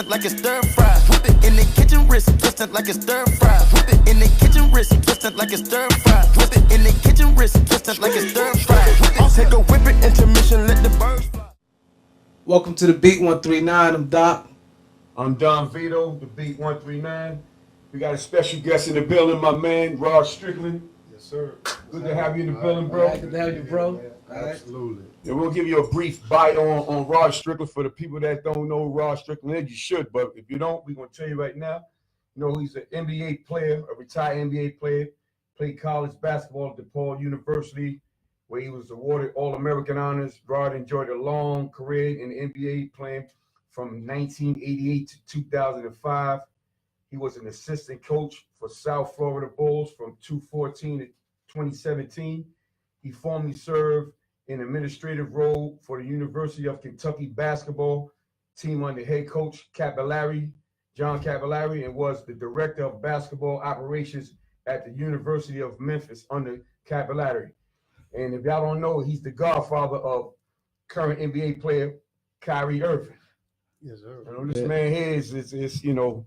it like it's stir fry. Whip it in the kitchen, wrist, twist it like it's stir fry. Whip it in the kitchen, wrist, twist it like it's stir fry. Whip it in the kitchen, wrist, twist it like it's stir fry. I'll take a whip it, intermission, let the birds fly. Welcome to the Beat 139. I'm Doc. I'm Don Vito, the Beat 139. We got a special guest in the building, my man, Rod Strickland. Yes, sir. Good to have you in the building, bro. Good to have you, bro. Absolutely. And we'll give you a brief bite on Rod Strickland for the people that don't know who Rod Strickland is. You should, but if you don't, we're going to tell you right now. You know, he's an NBA player, a retired NBA player. Played college basketball at DePaul University, where he was awarded All-American honors. Rod enjoyed a long career in the NBA, playing from 1988 to 2005. He was an assistant coach for South Florida Bulls from 2014 to 2017. He formerly served in administrative role for the University of Kentucky basketball team under head coach John Cavallari, and was the director of basketball operations at the University of Memphis under Cavallari. And if y'all don't know, he's the godfather of current NBA player Kyrie Irving. Yes, sir. You know, this man here is you know,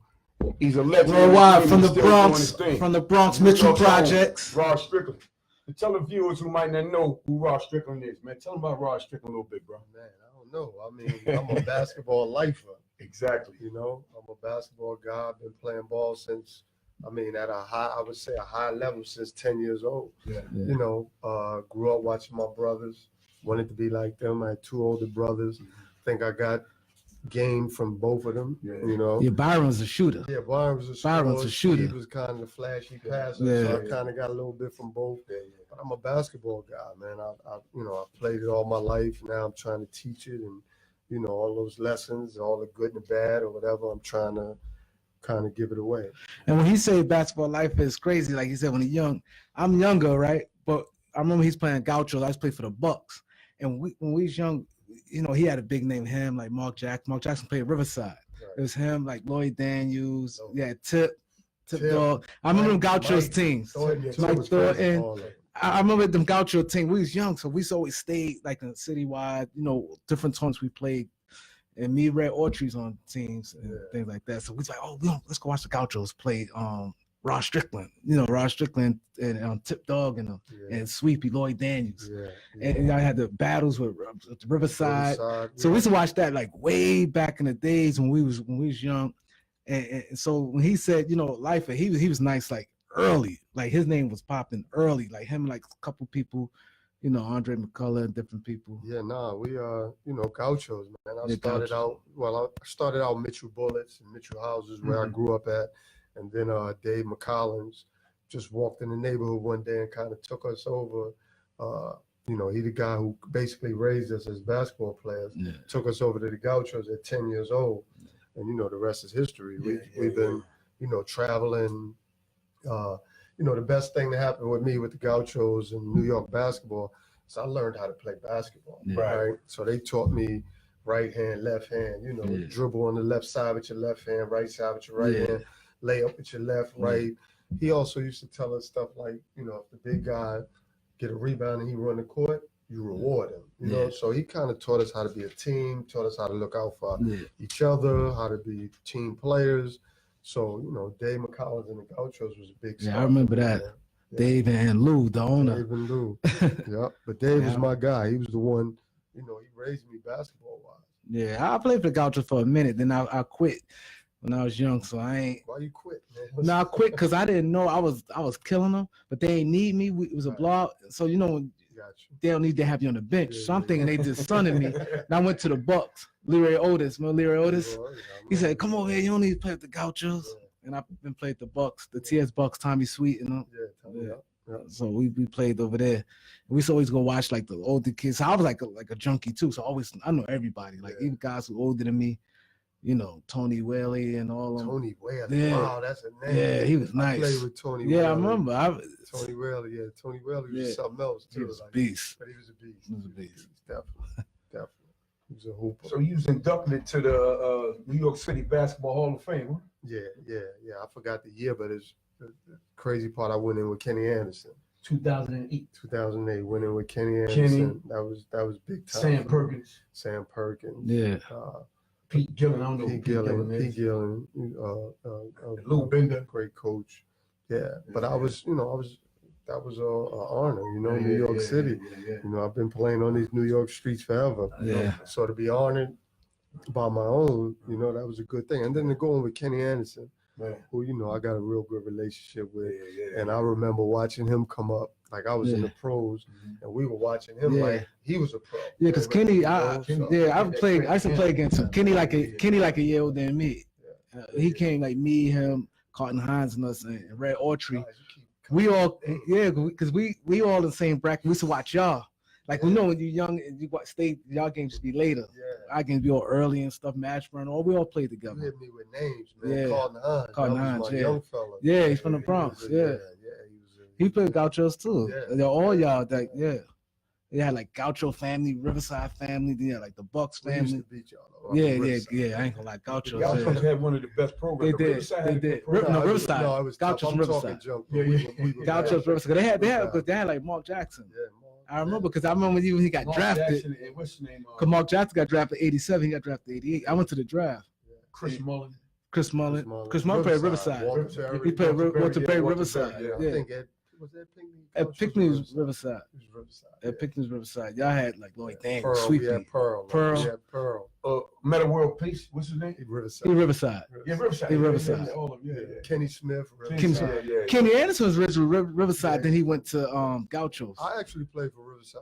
he's a legend. Worldwide, from the Bronx, Mitchell Projects. Rod Strickland. And tell the viewers who might not know who Rod Strickland is, man. Tell them about Rod Strickland a little bit, bro. Man, I don't know. I mean, I'm a basketball lifer. Exactly. You know, I'm a basketball guy. I've been playing ball since, at a high level since 10 years old. Yeah. You know, grew up watching my brothers, wanted to be like them. I had two older brothers. Think I got game from both of them, you know. Yeah, Byron's a shooter. Yeah, Byron's a shooter. He was kind of the flashy passer, so I kind of got a little bit from both. But I'm a basketball guy, man. I played it all my life. Now I'm trying to teach it, and you know, all those lessons, all the good and the bad or whatever. I'm trying to kind of give it away. And when he said basketball life is crazy, like he said when he's young, I'm younger, right? But I remember he's playing Gaucho. I was playing for the Bucks, and when we was young, you know, he had a big name, him, like Mark Jackson. Mark Jackson played Riverside. Right. It was him, like Lloyd Daniels. Yeah, Tip Dog. I remember them Gaucho's teams. Mike Thornton. I remember them Gaucho team. We was young, so we always stayed like in citywide, you know, different tournaments we played. And me, Red Autry's on teams and things like that. So we was like, oh, let's go watch the Gauchos play Rod Strickland. You know, Rod Strickland and Tip Dog and Sweepy, Lloyd Daniels. And I had the battles with Riverside. So we used to watch that like way back in the days when we was young. And so when he said, you know, life, he was nice like early. Like his name was popping early. Like him, like a couple people, you know, Andre McCullough and different people. Yeah, we you know, Gauchos, man. I started out Mitchell Bullets and Mitchell Houses where I grew up at. And then Dave McCollins just walked in the neighborhood one day and kind of took us over. You know, he the guy who basically raised us as basketball players, took us over to the Gauchos at 10 years old. And, you know, the rest is history. We've been, you know, traveling. You know, the best thing that happened with me with the Gauchos and New York basketball is I learned how to play basketball, right? So they taught me right hand, left hand, you know, dribble on the left side with your left hand, right side with your right hand. Lay up with your left, right. He also used to tell us stuff like, you know, if the big guy get a rebound and he run the court, you reward him. You know, so he kind of taught us how to be a team, taught us how to look out for each other, how to be team players. So, you know, Dave McCollins and the Gauchos was a big start. I remember that. Dave and Lou, the owner. Dave and Lou. But Dave was my guy. He was the one, you know, he raised me basketball-wise. Yeah, I played for the Gauchos for a minute, then I quit. When I was young, so I ain't. Why you quit, man? No, I quit because I didn't know I was killing them, but they ain't need me. It was a blowout, so you know they don't need to have you on the bench. So I'm thinking they just sunning me. And I went to the Bucks. Leroy Otis, he said, "Come over here. You don't need to play with the Gauchos." And I've been played the Bucks, the TS Bucks, Tommy Sweet, and so we played over there. And we used to always go watch like the older kids. So I was like a junkie too. So I know everybody, like even guys who older than me. You know, Tony Whaley and all of them. Tony Whaley, wow, that's a name. Yeah, he was nice. I played with Tony Whaley. Yeah, I remember. Tony Whaley, Tony Whaley was something else too. He was a beast. But he was a beast. He was a beast. Definitely. He was a hooper. So you was inducted to the New York City Basketball Hall of Fame, huh? Yeah. I forgot the year, but it's the crazy part. I went in with Kenny Anderson. 2008. 2008, went in with Kenny Anderson. That was big time. Sam Perkins. Yeah. Pete Gillen. I don't know who Pete Pete Gillen is. Pete Gillen, Lou Bender. great coach. Yeah, but I was, that was a honor, New Yeah, York yeah, City. yeah. I've been playing on these New York streets forever. Yeah. So to be honored by my own, that was a good thing. And then to go in with Kenny Anderson, Right. who, I got a real good relationship with. Yeah. And I remember watching him come up. Like I was in Yeah. the pros, and we were watching him Yeah. like he was a pro. Yeah, because Kenny, I used to play against him. Kenny like a year older than me. He came like me, him, Carlton Hines, and us, and Red Autry. We all, because we all in the same bracket. We used to watch y'all. Like, when you're young and you stay, y'all games just be later. Yeah. Our games be all early and stuff, match burn. All we all play together. You hit me with names, man. Yeah. Carlton Hines. Hines, My yeah. young fella. Yeah, he's from the Bronx. Yeah. He played Gauchos too. Yeah. They're all y'all. Like, yeah. They had like Gaucho family, Riverside family. They had like the Bucks We used family. to beat y'all. Yeah. I ain't gonna like Gauchos. Gauchos had one of the best programs. They did. Riverside had a good No, program. Riverside. No, it was Gauchos tough. I'm Riverside. talking junk. Yeah. We were Gauchos bad. Riverside. They had like Mark Jackson. Yeah, I remember because I remember when he got Mark drafted. Jackson and what's his name? Because Mark Jackson got drafted 87. He got drafted 88. I went to the draft. Chris Mullen. Chris Mullen played Riverside. He played Walter Berry Riverside. I Yeah. think was that Pinckney? At Pinckney was Riverside. It was Riverside. At Pinckney was Riverside. Y'all had like Lloyd Daniels, Pearl. Sweet We had Pea. Pearl. Pearl. We had Pearl. Meta World Peace. What's his name? Riverside. He Riverside. Yeah, Riverside. He Riverside. All of them. Yeah. Kenny Smith. Kenny Riverside. Yeah. Kenny Anderson was originally Riverside. Yeah. Then he went to Gauchos. I actually played for Riverside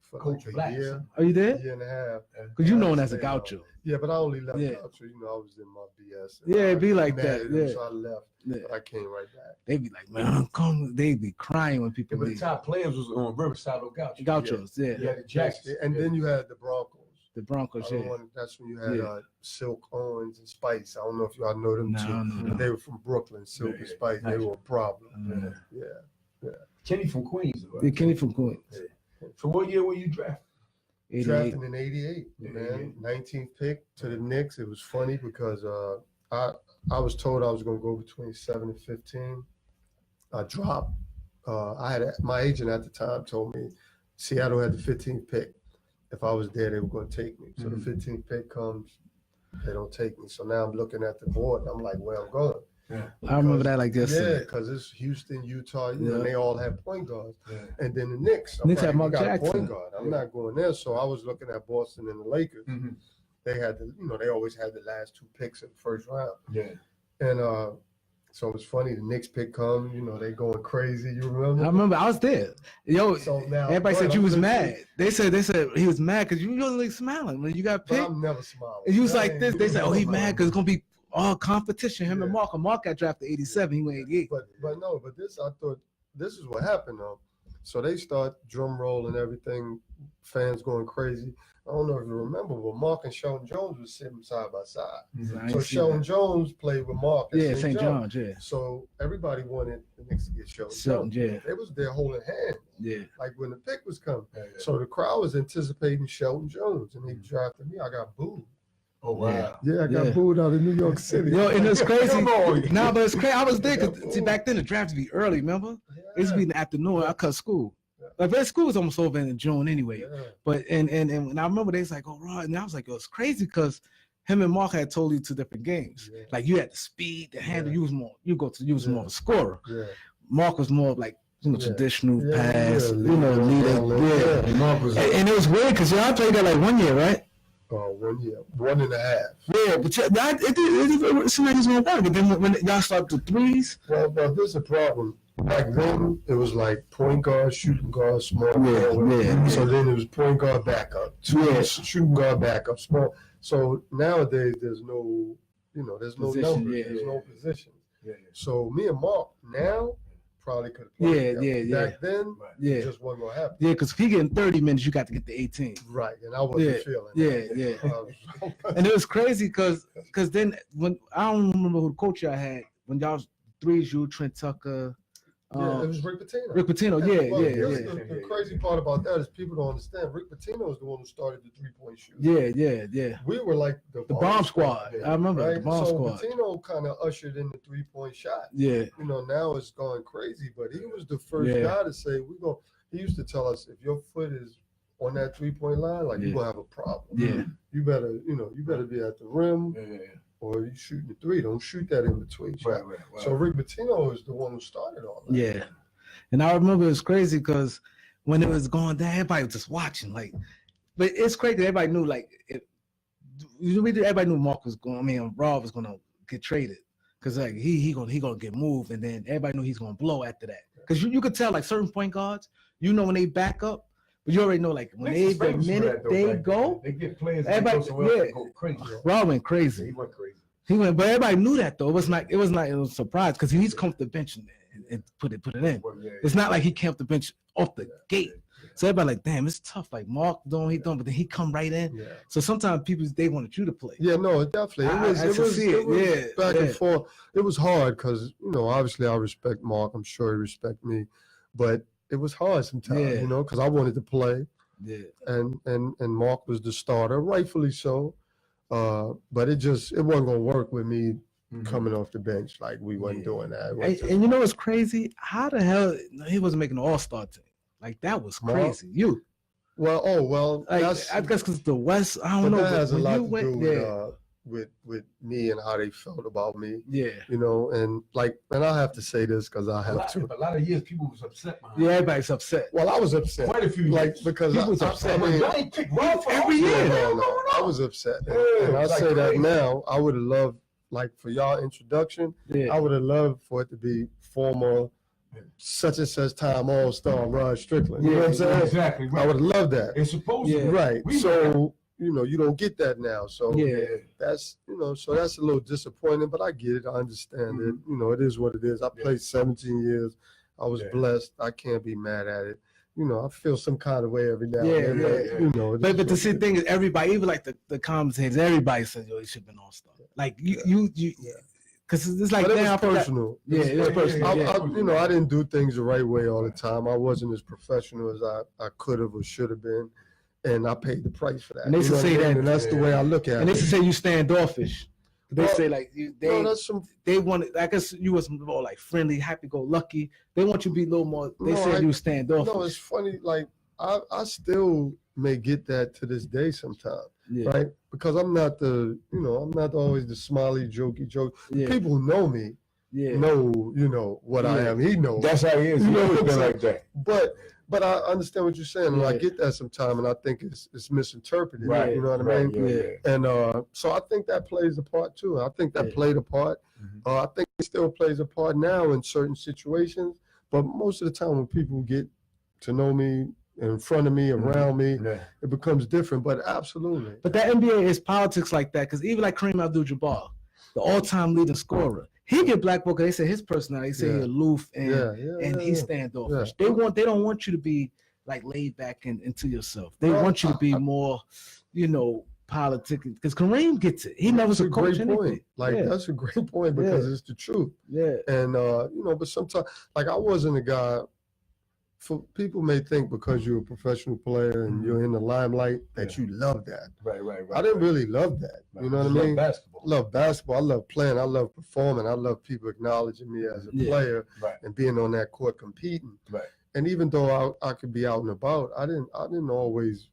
for Coach like a Black. year, Are you there? year and a half. Because you known as a Gaucho. Yeah, but I only left Yeah. Gaucho. I was in my BS. Yeah, it'd be like Mad that, at him, yeah. So I left. Yeah. But I came right back. They be like, man, come. They be crying when people But the leave. top players was on Riverside or Gaucho. Gauchos, yeah. Yeah, the Jacksons. And then you had the Broncos. The Broncos, yeah. That's when you had Yeah. Silk Owens and Spice. I don't know if y'all know them No, I too. don't know them. They were from Brooklyn, Silk and Spice. They were a problem. Yeah. Kenny from Queens. Right? Yeah, Kenny from Queens. So what year were you drafted? 88. Drafted in '88, Yeah, man. 19th pick to the Knicks. It was funny because I was told I was going to go between 7 and 15. I dropped. My agent at the time told me Seattle had the 15th pick. If I was there, they were going to take me. So the 15th pick comes, they don't take me. So now I'm looking at the board and I'm like, where I'm going. I remember that like this. Yeah, because it's Houston, Utah, and they all have point guards. Yeah. And then the Knicks. Knicks had we Mark got a Jackson. point guard. I'm not going there. So I was looking at Boston and the Lakers. Mm-hmm. They had they always had the last two picks in the first round. Yeah. And so it was funny. The Knicks pick come, they going crazy. You remember? I remember I was there. Yo, So now, everybody but said you I'm was listening- mad. They said he was mad because you wasn't like smiling when you got But picked. I'm never smiling. And you was I like ain't this. They said, oh, he never mad because it's gonna be all competition. Him and Yeah. Mark. And Mark got drafted 87. He went 88. But I thought this is what happened though. So they start drum roll and everything, fans going crazy. I don't know if you remember, but Mark and Sheldon Jones was sitting side by side. I ain't So see Sheldon that. Jones played with Mark at Yeah, St. St. John's. John's. Yeah. So everybody wanted the Knicks to get Sheldon Sheldon, Jones. yeah. They was there holding hands, Yeah. like when the pick was coming. Yeah. So the crowd was anticipating Sheldon Jones, and he drafted me. I got booed. Oh wow. Yeah, I got Yeah. booed out of New York City. Yo, and it's crazy. Come on. Nah, but it's crazy. I was there because see, back then the draft would be early. Remember? It used to be in the afternoon. I cut school. Like, but school was almost over in June anyway. Yeah. But and when I remember they was like, oh, Rod, and I was like, it's crazy because him and Mark had totally two different games. Yeah. Like you had the speed, the handle. Yeah. You was more of a scorer. Yeah. Mark was more of like Yeah. traditional Yeah, pass, yeah, leader. yeah. Yeah. Mark was And it was weird because I played that like 1 year, right? 1 year, 1.5. Yeah, but it seemed like it was gonna work. But then when y'all start the threes, Well, there's a problem. Back then, it was like point guard, shooting guard, small forward. yeah. So then it was point guard, backup, shooting guard, backup, small. So nowadays, there's no, there's no Position, numbers, yeah, there's no positions. Yeah. So me and Mark now probably could have played together. Back then, yeah, it just wasn't gonna happen. yeah. Because if he getting 30 minutes, you got to get the 18. Right, and I wasn't feeling that. Yeah. And it was crazy because then when I don't remember who the coach I had when y'all was threes, you Trent Tucker. Yeah, it was Rick Pitino. Rick Pitino, Well, here's yeah. The crazy part about that is people don't understand. Rick Pitino is the one who started the 3-point shoot. Yeah. We were like the bomb squad. then, I remember the right? bomb so squad. Pitino kind of ushered in the 3-point shot. Yeah. Now it's going crazy, but he was the first guy to say we go. He used to tell us if your foot is on that 3-point line, like you're gonna have a problem. Yeah. you better be at the rim. Or you shooting the three. Don't shoot that in between. Right. So Rick Pitino is the one who started all that. Yeah. And I remember it was crazy because when it was going down, everybody was just watching. Like, but it's crazy. Everybody knew, like, everybody knew Mark was going. I mean, Rod was going to get traded because like he gonna get moved, and then everybody knew he's going to blow after that. Because you could tell, like, certain point guards, when they back up. But you already know, like, when the minute they go, they get players. Everybody, go crazy. Rod went crazy. He went crazy. But everybody knew that though. It was a surprise because he's come to the bench and put it in. It's not like he came off the bench off the gate. So everybody like, damn, it's tough. Like Mark doing, but then he come right in. Yeah. So sometimes people they wanted you to play. Yeah, no, definitely. It was back and forth. It was hard because obviously I respect Mark. I'm sure he respect me, but it was hard sometimes, because I wanted to play. Yeah. And Mark was the starter, rightfully so. But it wasn't gonna work with me coming off the bench. Like we wasn't doing that. And you know what's crazy? How the hell he wasn't making an all-star team? Like that was crazy. Well, like, I guess because the West, I don't know. That has a lot to do with me and how they felt about me. Yeah. And I have to say this because I have to. A lot of years people was upset. Yeah, everybody's upset. Well, I was upset. Quite a few years. Because people was upset. I mean, every year. No. I was upset. And I say that now. I would have loved, for y'all introduction, I would have loved for it to be former such and such time all-star Rod Strickland. You know what I'm saying? Exactly. Right. I would have loved that. It's supposed to. Right. So you don't get that now. So that's so that's a little disappointing, but I get it. I understand it. It is what it is. I played 17 years. I was blessed. I can't be mad at it. I feel some kind of way every now and then. But the same thing is everybody, even like the commentators, everybody says, he should have been all-star. Like you because it's like but it was personal. It was personal. I didn't do things the right way all the time. I wasn't as professional as I could have or should have been. And I paid the price for that. And they used to say that, and that's the way I look at it. And they used to say you standoffish. They say like they wanted. I guess you was more like friendly, happy-go-lucky. They want you to be a little more. They said you standoffish. No, it's funny. Like I still may get that to this day sometimes, right? Because I'm not I'm not always the smiley, jokey joke. Yeah. People who know me know what I am. He knows. That's how he is. He always been like that. But I understand what you're saying, and I get that sometimes, and I think it's misinterpreted. Right. You know what I mean? Yeah. And so I think that plays a part too. I think that played a part. I think it still plays a part now in certain situations. But most of the time, when people get to know me in front of me, around me, it becomes different. But absolutely. But that NBA is politics like that, because even like Kareem Abdul-Jabbar, the all-time leading scorer. He get blackballed because they say his personality. They say he's aloof and he standoffish. They don't want you to be like laid back into yourself. They want you to be more, politicking. Because Kareem gets it. He never was a coach. Point. That's a great point because it's the truth. Yeah. And but sometimes I wasn't a guy. For people may think because you're a professional player and you're in the limelight that you love that. Right. I didn't really love that. Right. You know what I mean? Love basketball. I love playing. I love performing. I love people acknowledging me as a player and being on that court competing. Right. And even though I could be out and about, I didn't always,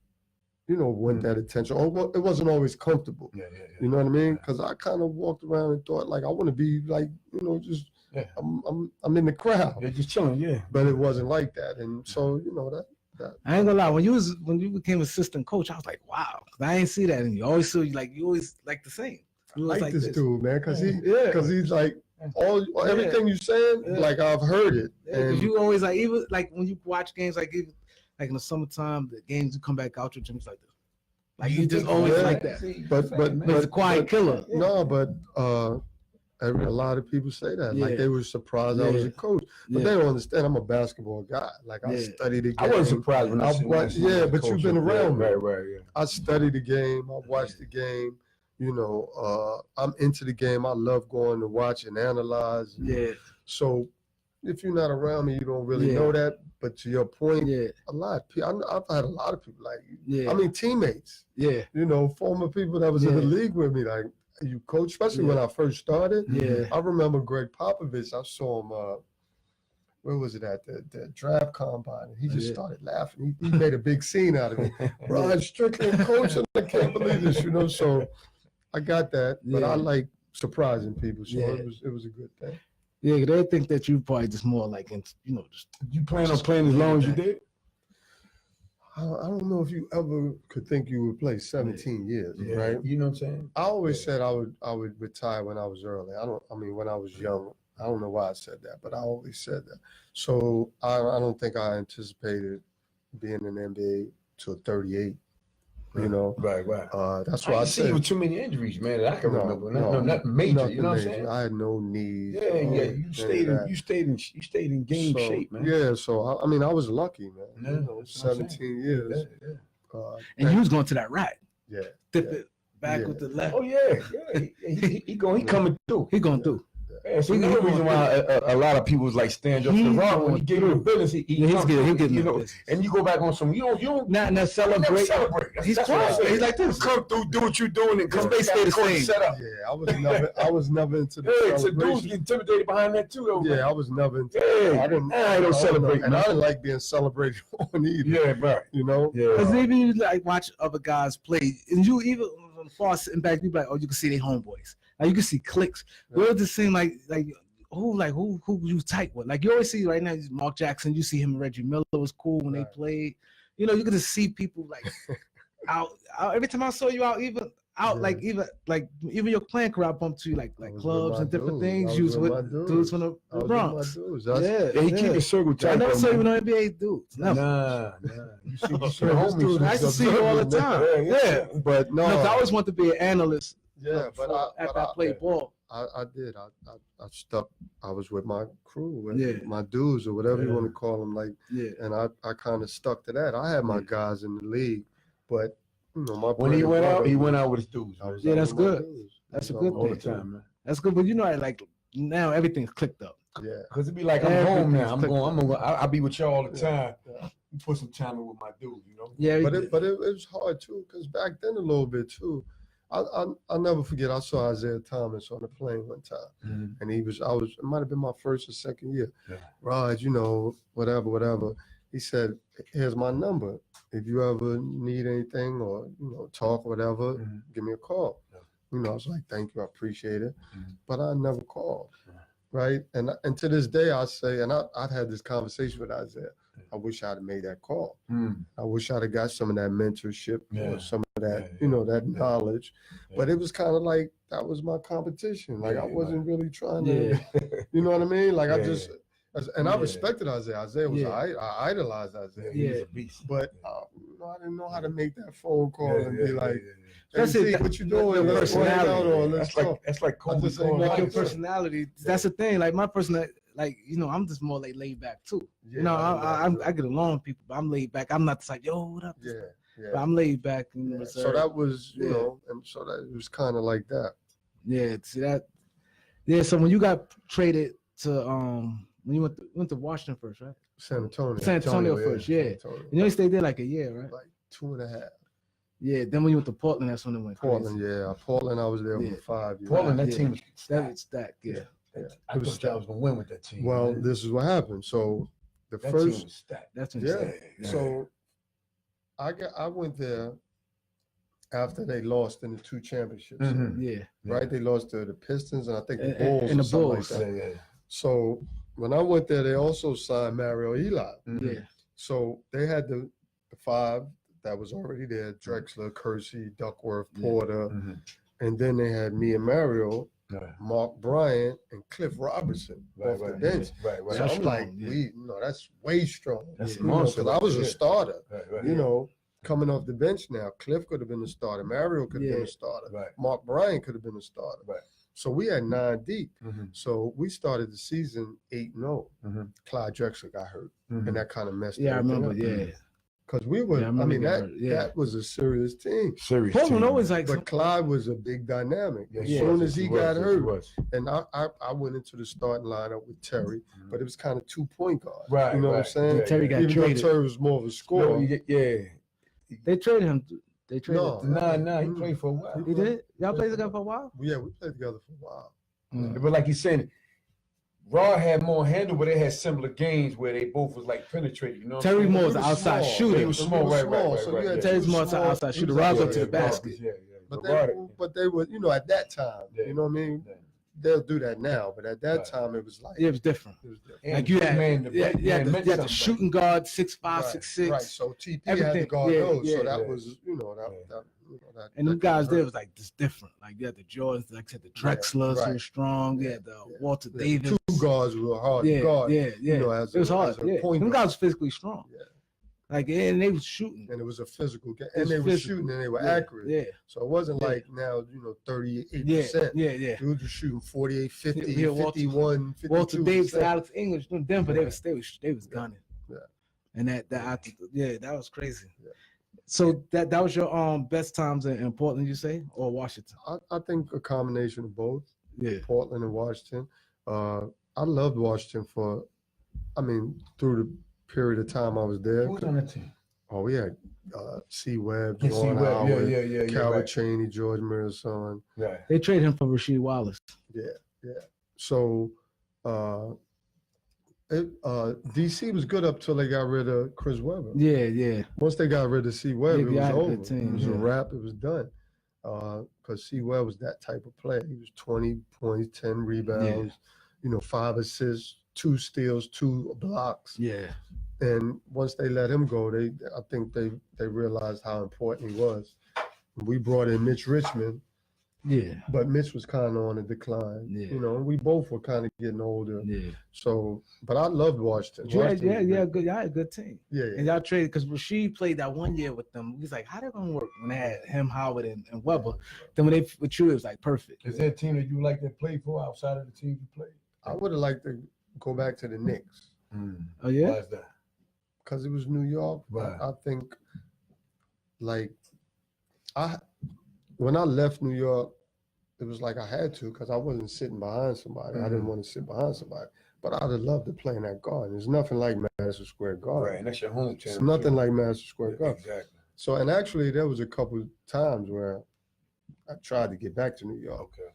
want that attention. Or it wasn't always comfortable. Yeah. You know what I mean? Because I kind of walked around and thought I want to be just. Yeah. I'm in the crowd. You're just chilling, But it wasn't like that, and so that. I ain't gonna lie. When you became assistant coach, I was like, wow, I ain't see that in you. I always saw you always like the same. I like this dude, man, because he's like everything you saying, I've heard it. Because you always even when you watch games like in the summertime, the games you come back out your gym's like this. Like you just always like that. But it's a quiet killer. No, but. A lot of people say that, they were surprised I was a coach, but they don't understand. I'm a basketball guy. I study the game. I wasn't surprised when I watched. But you've been around me. Right. I study the game. I watch the game. I'm into the game. I love going to watch and analyze. So if you're not around me, you don't really know that. But to your point, a lot of people. I've had a lot of people like you. I mean, teammates. Former people that was in the league with me, you coach, especially when I first started. I remember Greg Popovich. I saw him where was it at? The draft combine. And he just started laughing. He made a big scene out of it. Rod Strickland coaching. I can't believe this, So I got that, but I like surprising people. So it was a good thing. Yeah, they think that you probably just more like, just. You plan on playing as long as you did? I don't know if you ever could think you would play 17 years, right? You know what I'm saying? I always said I would retire when I was early. When I was young. I don't know why I said that, but I always said that. So I don't think I anticipated being in the NBA till 38. Right. That's why I said you with too many injuries, man. That I can remember. No, nothing major. Nothing you know major. what I'm saying? I had no knees. You stayed in game shape, man. Yeah, so I was lucky, man. 17 years. And you was going to that rack. Yeah. Tip it back with the left. Oh yeah. He coming through. He going through. Yeah, so another reason why a lot of people was like stand up to Rod when he get in the business. He'll get and you go back on some. You don't not celebrate. He's quiet. He's like this. Come through, do what you're doing, and come back stay the same. Set up. Yeah, I was never into the celebration. So dudes get intimidated behind that too. Though, I was never into. I don't celebrate, and I didn't like being celebrated on either. Yeah, right. Because even you like watch other guys play, and you even from far sitting back, you be like, oh, you can see they homeboys. Like you can see clicks. We'll just seem like who you tight with. Like you always see right now, Mark Jackson. You see him and Reggie Miller was cool when they played. You can just see people like out. Every time I saw you out, even your playing career, I bumped to you like clubs and different things. You was with dudes from the Bronx. He keep a circle tight. I never saw you with no NBA dudes. Never. Nah. You see homies. I used to see you all the time. Yeah, but no. I always want to be an analyst. Yeah, after I played ball. I did. I stuck. I was with my crew, with my dudes or whatever you want to call them. And I kind of stuck to that. I had my guys in the league, but when he went out with his dudes. That's good. That's a good thing. All the time, man. That's good. But like now everything's clicked up. Yeah, because it'd be like I'm home now. I'll be with y'all all the time. You put some time in with my dudes, Yeah, but it was hard too, because back then a little bit too. I'll never forget. I saw Isaiah Thomas on the plane one time, and it might have been my first or second year. Yeah. Rod, whatever. He said, "Here's my number. If you ever need anything or talk or whatever, give me a call." Yeah. I was like, "Thank you, I appreciate it," but I never called. Right, and to this day, I say, and I'd had this conversation with Isaiah. I wish I'd have made that call. I wish I'd have got some of that mentorship or some of that, that knowledge. But it was kind of like that was my competition. Like I wasn't really trying to, you know what I mean? Like I just, and I respected Isaiah. Isaiah was, I idolized Isaiah. He was a beast. But I didn't know how to make that phone call and be like, that's it. What you doing? That's like Kobe. Like your personality. That's the thing. Like my personality. Like I'm just more like laid back too. I get along with people, but I'm laid back. I'm not just like what up. But I'm laid back. So that was and so that it was kind of like that. Yeah, see that. Yeah, so when you got traded to when you went to Washington first, right? San Antonio first, yeah. You stayed there like a year, right? Like 2.5. Yeah, then when you went to Portland, that's when it went Portland, crazy. Portland, I was there for 5 years. Portland, that team was stacked, yeah. I thought I was gonna win with that team. Well, this is what happened. So the that first, team was stacked. That's So I went there after they lost in the 2 championships. Right. They lost to the Pistons and I think the Bulls. And the Bulls. Like that. Yeah. So when I went there, they also signed Mario Eli. Yeah. So they had the 5 that was already there: Drexler, Kersey, Duckworth, Porter, and then they had me and Mario. Mark Bryant and Cliff Robertson off the bench. Right. So I'm like, that's way strong. That's because I was a starter. Coming off the bench now, Cliff could have been a starter. Mario could have been a starter. Right. Mark Bryant could have been a starter. Right. So we had 9 deep. So we started the season 8-0. Clyde Drexler got hurt, and that kind of messed. Yeah, I remember. Up. Yeah. Because we were, that was a serious team. Portland always like, but Clyde was a big dynamic. As soon as he got hurt, and I went into the starting lineup with Terry, but it was kind of 2 point guard. Right. You know what I'm saying? Yeah, Terry got Even traded. though Terry was more of a scorer. They traded him. They traded him. No, he played for a while. He did? Y'all played together for a while? Yeah, we played together for a while. But like you said, Rod had more handle, but they had similar games where they both was like penetrating. You know what I'm Terry saying? Moore's an outside He shooter. was small, right. So you had Terry's two more an small- outside he shooter. was Rod go outside to the shooter. basket. But they were, you know, at that time, Yeah. you know what I mean? Yeah. They'll do that now, but at that Right. time it was like Yeah, it was different. it was different. And Like you had, man, you had the shooting guard, 6'5", 6'6". Right. So TP had to Everything. guard Yeah, those. yeah, So that yeah. was, you know, that, Yeah. that you know, that And them that guys kinda there hurt. was like just different. Like you had the Jordans, like I said, the Drexlers right. who were strong. You Yeah, had the yeah. Walter Yeah, Davis. Two guards were hard Yeah, to guard. yeah. You know, as It was a, hard. as a Yeah, point them guard. guys was physically strong. Yeah. Like and they was shooting. And it was a physical game. It was And they were physical. shooting and they were Yeah, accurate. Yeah, So it wasn't Yeah. like now, you know, 38%. yeah. Dudes were shooting 48, 50, Yeah, Walter- 51, 52%. Walter Davis, Alex English, them Denver, Yeah. they was gunning. Yeah. And that that was crazy. Yeah. So that was your best times in Portland, you say, or Washington? I think a combination of both, Yeah. Portland and Washington. I loved Washington through the period of time I was there. Who was on that team? Oh, we had C. Webb, Yeah, John C-Webb. Howard, Yeah, Calvert right. Cheney, George Mirasan. Right. They traded him for Rasheed Wallace. Yeah. So DC was good up till they got rid of Chris Webber. Yeah. Once they got rid of C. Webb, Yeah, it was got a over. good team, It was a yeah. wrap. It was done. Because C. Webb was that type of player. He was 20 points, 10 rebounds, 5 assists, 2 steals, 2 blocks. Yeah. And once they let him go, I think they realized how important he was. We brought in Mitch Richmond, Yeah. but Mitch was kind of on a decline. Yeah. We both were kind of getting older. Yeah. So, but I loved Washington. Y'all had a good team. Yeah. And y'all traded because Rasheed played that 1 year with them. He's like, how they gonna work when they had him, Howard, and Webber? Then when they with you, it was like perfect. Is there a team that you like to play for outside of the team you played? I would have liked to go back to the Knicks Oh yeah. Why is that? because it was New York. Right. I think, when I left New York, it was like I had to because I wasn't sitting behind somebody. I didn't want to sit behind somebody. But I'd have loved to play in that garden. There's nothing like Madison Square Garden. Right, and that's your home It's team. nothing like Madison Square Garden. Exactly. So, and actually, there was a couple times where I tried to get back to New York, Okay.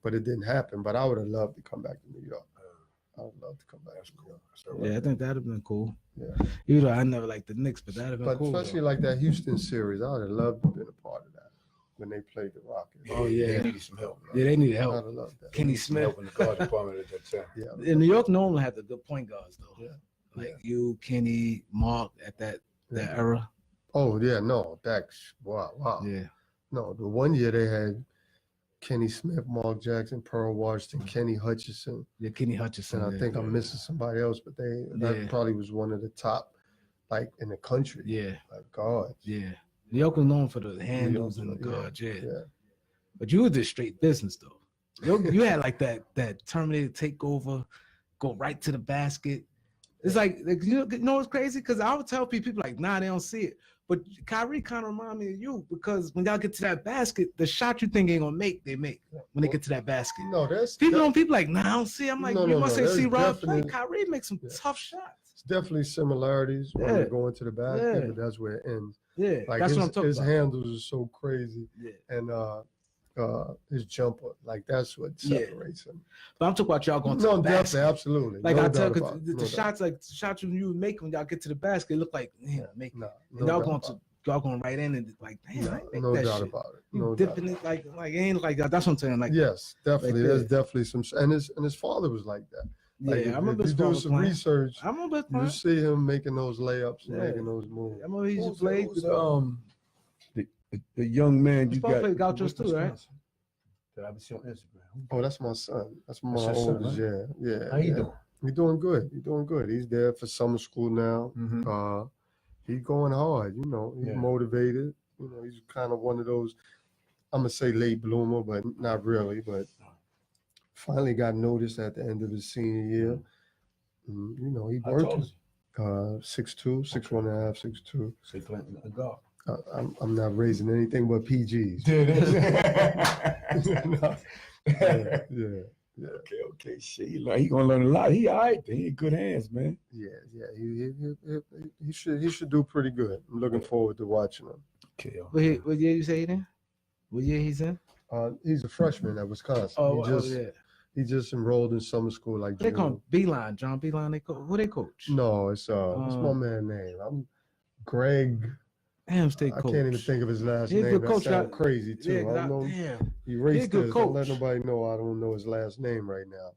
but it didn't happen. But I would have loved to come back to New York. I would love to come back. That's to New cool. York. That's all right. Yeah, I think that'd have been cool. Yeah. Even though I never liked the Knicks, but that'd have been But cool. especially though. like that Houston series, I would have loved to have been a part of that when they played the Rockets. Oh, yeah. They needed some help. Yeah, they needed I'd help. have loved that. Kenny Some Smith. help in the guard department at that time. Yeah. In New York, normally had the good point guards though. Yeah. Like you, Kenny, Mark at that era. Oh yeah, no, that's wow. Yeah. No, the 1 year they had Kenny Smith, Mark Jackson, Pearl Washington, Kenny Hutchinson, Yeah, Kenny Hutchinson. and I think I'm missing somebody else, but that probably was one of the top, like in the country. Yeah, Like God. yeah. New York was known for the handles and the guards, yeah. But you were just straight business though. You had like that Terminator takeover, go right to the basket. It's like you know what's crazy? Because I would tell people like, nah, they don't see it. But Kyrie kind of remind me of you because when y'all get to that basket, the shot you think ain't gonna make, they make when they get to that basket. No, that's People like, nah, I don't see. I'm like, No, you no, must no, say see there's Rod play. definitely- Kyrie makes some tough shots. it's definitely similarities when Yeah. they're going to the basket, Yeah. but that's where it ends. Yeah, Like that's his, what I'm talking his about. handles are so crazy, Yeah. and his jumper, like that's what Yeah. separates him. But I'm talking about y'all going to No, the definitely, basket. absolutely. Like no I tell, doubt because about it. the No doubt. shots like shots you make when y'all get to the basket, it look like make No, and no y'all doubt going about to it. y'all going right in and like damn, I make no that doubt shit. about it. You No doubt dipping about it like it ain't like that. That's what I'm saying. Like yes, definitely. there. There's definitely some, and his father was like that. Like, yeah, if, I remember if his you do father some playing. research, I remember his you playing. see him making those layups and Yeah. making those moves. I remember he just played. The young man His you father got. played Gauchos too, right? That I see on Instagram. Oh, that's my son. That's my That's your son, oldest. huh? Yeah. How you doing? He's doing good. He's doing good. He's there for summer school now. Mhm. He's going hard. He's Yeah. motivated. He's kind of one of those. I'm gonna say late bloomer, but not really. But finally got noticed at the end of his senior year. And, he How tall worked. is he? 6'2", 6'1.5", 6'2". So he playing a guard. I'm not raising anything but PGs. Dude, No. Yeah. Okay. Shit, he gonna learn a lot. He all right. He in good hands, man. Yeah. He should do pretty good. I'm looking forward to watching him. Okay. What year you say he in? What year he's in? He's a freshman at Wisconsin. Oh, he He just enrolled in summer school like They call June. him Beeline, John Beeline. Who they coach? No, it's what's my man name? I'm Greg. Ham State I coach. can't even think of his last He's a name. good That coach. sounds crazy too. Yeah, I don't know. damn. Erase good this. coach. Don't let nobody know I don't know his last name right now.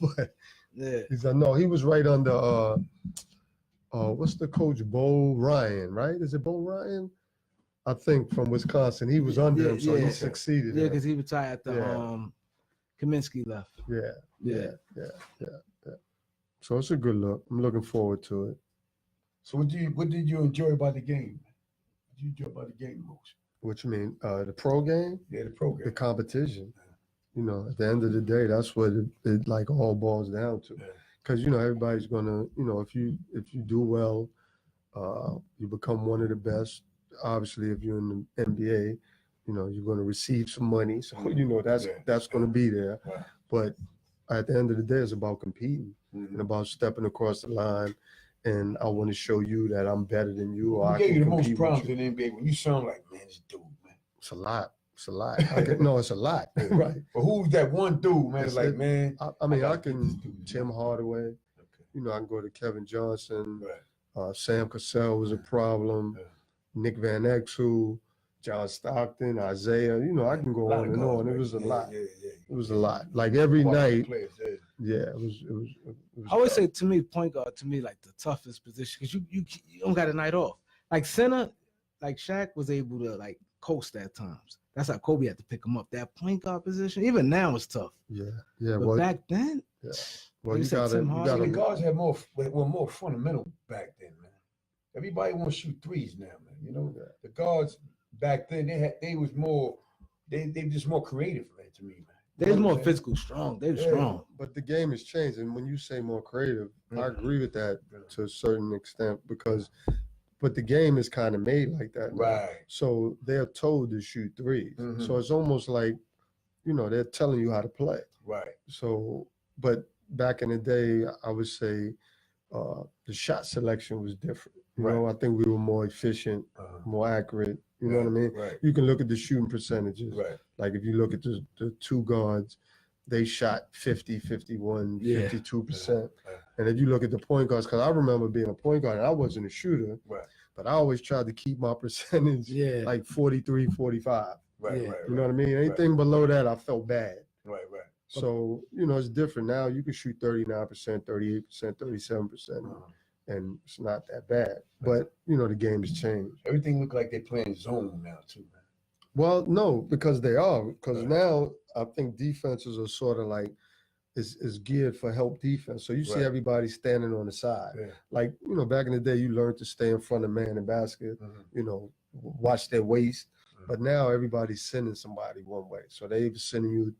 But Yeah. no, he was right under what's the coach? Bo Ryan, right? Is it Bo Ryan? I think from Wisconsin. He was under him, so he succeeded. Yeah, him. because he retired after Kaminsky left. Yeah. So it's a good look. I'm looking forward to it. So what did you enjoy about the game? What did you enjoy about the game most? What you mean? The pro game? Yeah, the pro game. The competition. You know, at the end of the day, that's what it like all boils down to. Because everybody's gonna, if you do well, you become one of the best. Obviously, if you're in the NBA, you're going to receive some money. So that's going to be there. Right. But at the end of the day, it's about competing and about stepping across the line. And I want to show you that I'm better than you. Or Who I gave can you the compete most problems with you. in the NBA when you sound like, man, this dude, man? It's a lot. It's a lot. It's a lot. Right. But who's that one dude, man? It's like, man. I mean, I can Tim Hardaway. I can go to Kevin Johnson. Right. Sam Cassell was a problem. Nick Van Exel, John Stockton, Isaiah. I can go on and on. It was a lot. It was a lot. Like every night. It was. I always say to me, point guard to me like the toughest position because you don't got a night off. Like center, like Shaq was able to like coast at times. That's how Kobe had to pick him up. That point guard position, even now, is tough. Yeah. But back then, well, you got the guards had more fundamental back then, man. Everybody want to shoot threes now, man. The guards back then they was more they just more creative, man. To me, man. They was more physical, strong. They were strong. But the game has changed, and when you say more creative, I agree with that to a certain extent but the game is kind of made like that now. Right. So they're told to shoot threes. Mm-hmm. So it's almost like, they're telling you how to play. Right. So, but back in the day, I would say the shot selection was different. I think we were more efficient, more accurate. You know what I mean? Right. You can look at the shooting percentages. Right. Like if you look at the two guards, they shot 50, 51, 52%. And if you look at the point guards, because I remember being a point guard and I wasn't a shooter, but I always tried to keep my percentage like 43, 45. Right. You know what I mean? Anything below that, I felt bad. Right. So, it's different now. You can shoot 39%, 38%, 37%, and it's not that bad. But, the game has changed. Everything look like they're playing zone now, too, man. Well, no, because they are. Because now I think defenses are sort of like, is geared for help defense. So you see everybody standing on the side. Yeah. Like, back in the day, you learned to stay in front of man in basket, watch their waist. But now everybody's sending somebody one way. So they're sending you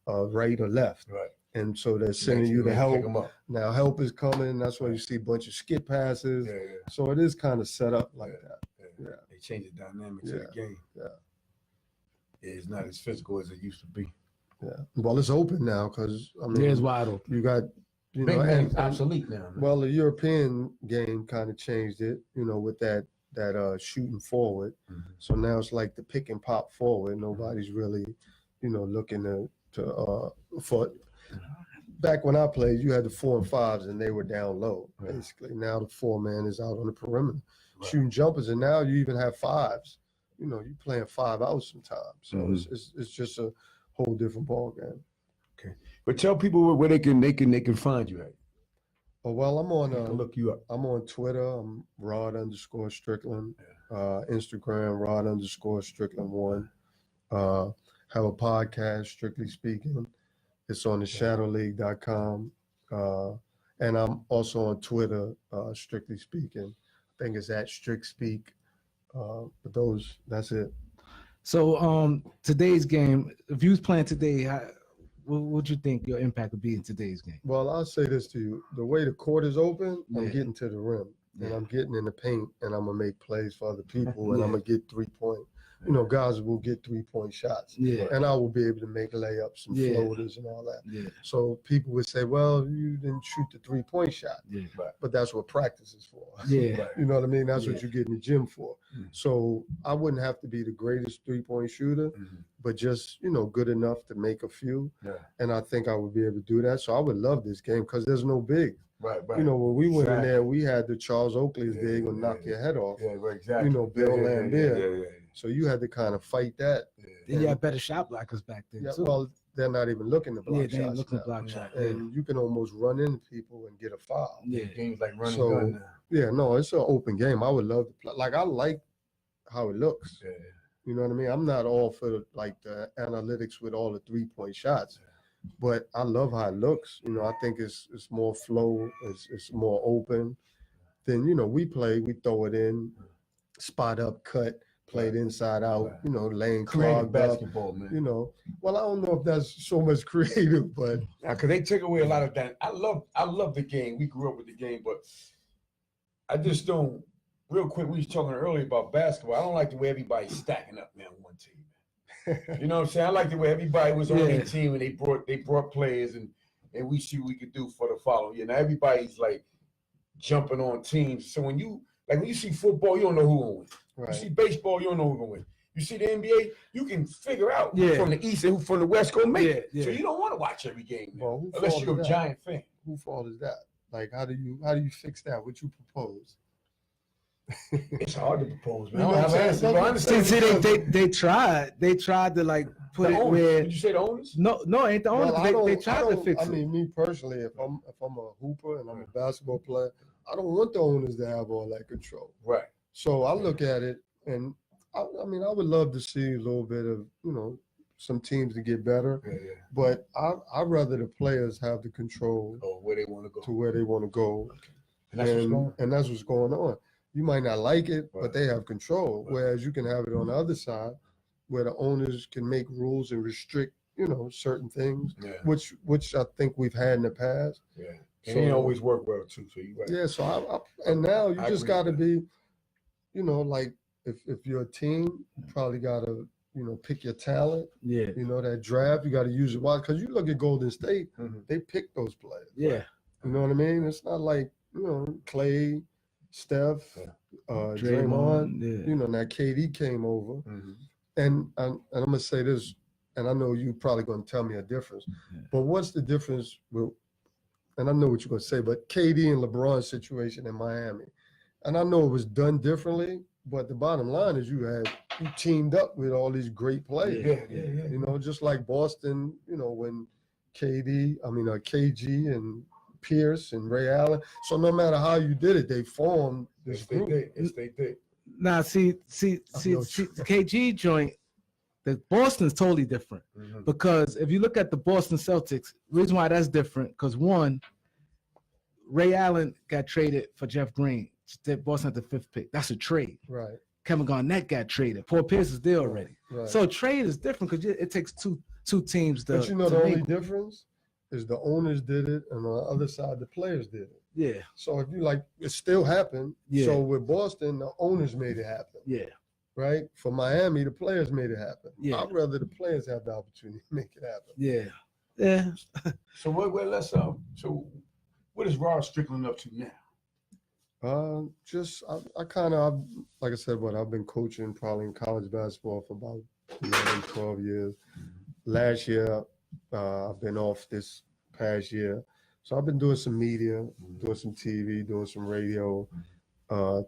right or left. Right. And so they're sending you the help. Now help is coming. That's why you see a bunch of skip passes. So it is kind of set up like that. Yeah. They change the dynamics of the game. Yeah. It's not as physical as it used to be. Yeah. Well, it's open now because it's wide open. You got and obsolete now. Man. Well, the European game kind of changed it, with that shooting forward. Mm-hmm. So now it's like the pick and pop forward. Nobody's really, looking to for. Back when I played, you had the 4 and 5s and they were down low, basically. Now the 4-man is out on the perimeter shooting jumpers, and now you even have 5s. You playing 5 out sometimes. So it's just a whole different ball game. Okay, but tell people where they can find you at. Oh, well, I'm on. Look you up. I'm on Twitter. I'm Rod_Strickland. Instagram Rod_Strickland1. Have a podcast, Strictly Speaking. It's on theshadowleague.com. And I'm also on Twitter, Strictly Speaking. I think it's at StrickSpeak. But that's it. So today's game, if you was playing today, what would you think your impact would be in today's game? Well, I'll say this to you. The way the court is open, I'm getting to the rim. And I'm getting in the paint, and I'm going to make plays for other people, and I'm going to get 3-point you know, guys will get 3-point shots. Yeah. And I will be able to make layups and floaters and all that. Yeah. So people would say, well, you didn't shoot the 3-point shot. Yeah. But that's what practice is for. Yeah. You know what I mean? That's Yeah. what you get in the gym for. So I wouldn't have to be the greatest 3-point shooter, but just, you know, good enough to make a few. Yeah. And I think I would be able to do that. So I would love this game because there's no big. Right. You know, when we went in there, we had the Charles Oakley's big and knock your head off. Yeah, right, exactly. You know, Bill Lambier. Yeah. So you had to kind of fight that. Then you had better shot blockers back then, Yeah, too. well, they're not even looking to block Yeah, they ain't shots looking now. to block shot. And you can almost run into people and get a foul. Yeah. Games like running So, gun now. yeah, no, it's an open game. I would love to play. Like, I like how it looks. Yeah. You know what I mean? I'm not all for like the analytics with all the 3-point shots, but I love how it looks. You know, I think it's more flow, it's more open. Then, you know, we throw it in, spot up, cut, played inside out, you know, lane Creative clogged up. basketball, man. You know, well, I don't know if that's so much creative, but Because they took away a lot of that. I love the game. We grew up with the game, but I just don't. Real quick, we was talking earlier about basketball. I don't like the way everybody's stacking up, man, on one team. Man. You know what I'm saying? I like the way everybody was on their team and they brought players and we see what we could do for the following year. Now everybody's like jumping on teams. So when you see football, you don't know who gonna win. right. You see baseball, you don't know who gonna win. You see the NBA, you can figure out who Yeah. from the East and who from the West gonna make it. Yeah. So you don't want to watch every game, man, Well, who unless fault you're is a that? Giant fan. Whose fault is that? Like, how do you fix that? What you propose? It's hard to propose, man. You I know don't what have I'm answers, saying? but I understand. They tried to like put The it owners. where Did you say the owners? no, ain't the owner. Well, They tried to fix I it. mean, me personally, if I'm a hooper and I'm a basketball player, I don't want the owners to have all that control. Right. So I look at it, and I mean, I would love to see a little bit of, you know, some teams to get better, Yeah. but I'd rather the players have the control Oh, where they want to go. to where they want to go, And that's what's going on. and that's what's going on. You might not like it, Right. but they have control. Right. Whereas you can have it on the other side, where the owners can make rules and restrict, you know, certain things, Yeah. which I think we've had in the past. Yeah. And So- it ain't always work well too. So you right. Yeah, so I and now you I just agree got to with be, you know, like if you're a team, you probably got to, you know, pick your talent. Yeah, You know, that draft, you got to use it well, because you look at Golden State, Mhm. they pick those players. yeah. You know what I mean? It's not like, you know, Clay, Steph, Draymond. Draymond, yeah. You know, now KD came over, Mhm. and I'm gonna say this, and I know you probably gonna tell me a difference, Yeah. but what's the difference with? And I know what you're gonna say, but KD and LeBron's situation in Miami, and I know it was done differently, but the bottom line is you teamed up with all these great players. Yeah. You know, just like Boston, you know, when KG and Pierce and Ray Allen. So no matter how you did it, they formed this Yes, they group. did. Yes, they did. Now, see, know. the KG joint, the Boston's totally different Mhm. because if you look at the Boston Celtics, reason why that's different because one, Ray Allen got traded for Jeff Green. Boston had the 5th pick. That's a trade. Right, Kevin Garnett got traded. Paul Pierce is there already. right. So trade is different because it takes two teams to. But you know, to the make only difference is the owners did it, and on the other side, the players did it. Yeah, So if you like, it still happened. Yeah. So with Boston, the owners made it happen, yeah, right? For Miami, the players made it happen. Yeah. I'd rather the players have the opportunity to make it happen. yeah. So let's so what is Rod Strickland up to now? I kind of, like I said, I've been coaching probably in college basketball for about 11, 12 years. Last year, I've been off this past year. So I've been doing some media, doing some TV, doing some radio,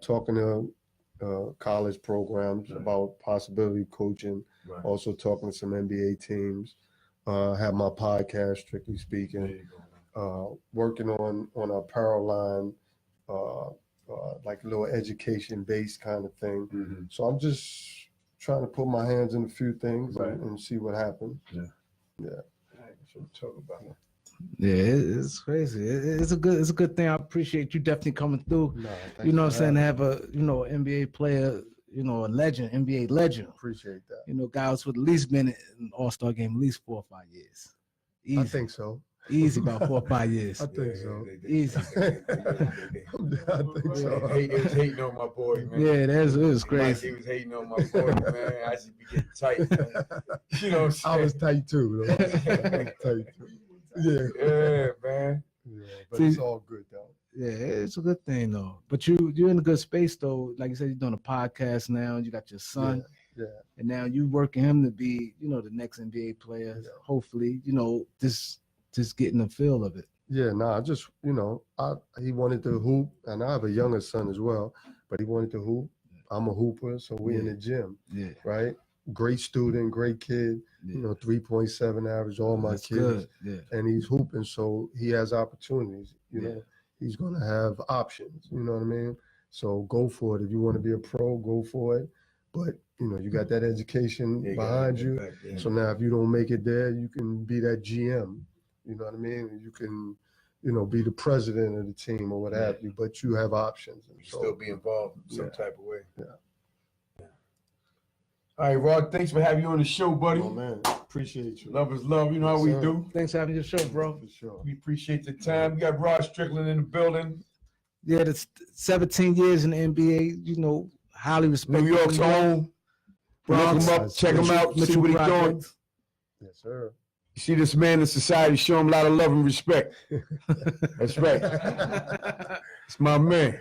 talking to college programs Right. about possibility coaching, Right. also talking to some NBA teams, have my podcast, Strictly Speaking, There you go. working on an apparel line, like a little education-based kind of thing. Mhm. So I'm just trying to put my hands in a few things Right. and see what happens. All right, so talk about it. Yeah, it's crazy. It's a good thing. I appreciate you definitely coming through. No, thanks You know what for I'm saying? To having have a NBA player, a legend, NBA legend. me. Appreciate that. Guys with at least been in an All-Star game at least 4 or 5 years. I Easy. think so. Easy about 4 or 5 years. I think so. Easy. I think so. He was hating on my boy, man. Yeah, it was crazy. He was hating on my boy, man. I should be getting tight, man. You know what I'm saying? I was tight too. Though. I was tight too. Yeah, man. Yeah, but See, it's all good though. Yeah, it's a good thing though. But you're in a good space though. Like you said, you're doing a podcast now. You got your son, Yeah. and now you working him to be, the next NBA player. Yeah. Hopefully, just getting the feel of it. Yeah, nah, just he wanted to hoop, and I have a younger son as well, but he wanted to hoop. I'm a hooper, so we in the gym, right? Great student, great kid, 3.7 average, all my That's kids, good. and he's hooping, so he has opportunities. You know, he's gonna have options. You know what I mean? So go for it. If you want to be a pro, go for it. But you got that education behind you. So now, if you don't make it there, you can be that GM. You know what I mean? You can, be the president of the team or what have you, but you have options. And you still be involved in some type of way. Yeah. All right, Rod, thanks for having you on the show, buddy. Oh, man. Appreciate you. Love is love. You know how we do. Thanks for having your show, bro. For sure. We appreciate the time. We got Rod Strickland in the building. Yeah, that's 17 years in the NBA, highly respected. New York's home. Look him up, check him out, see what he's doing. Yes, sir. You see this man in society, show him a lot of love and respect. That's right. It's my man.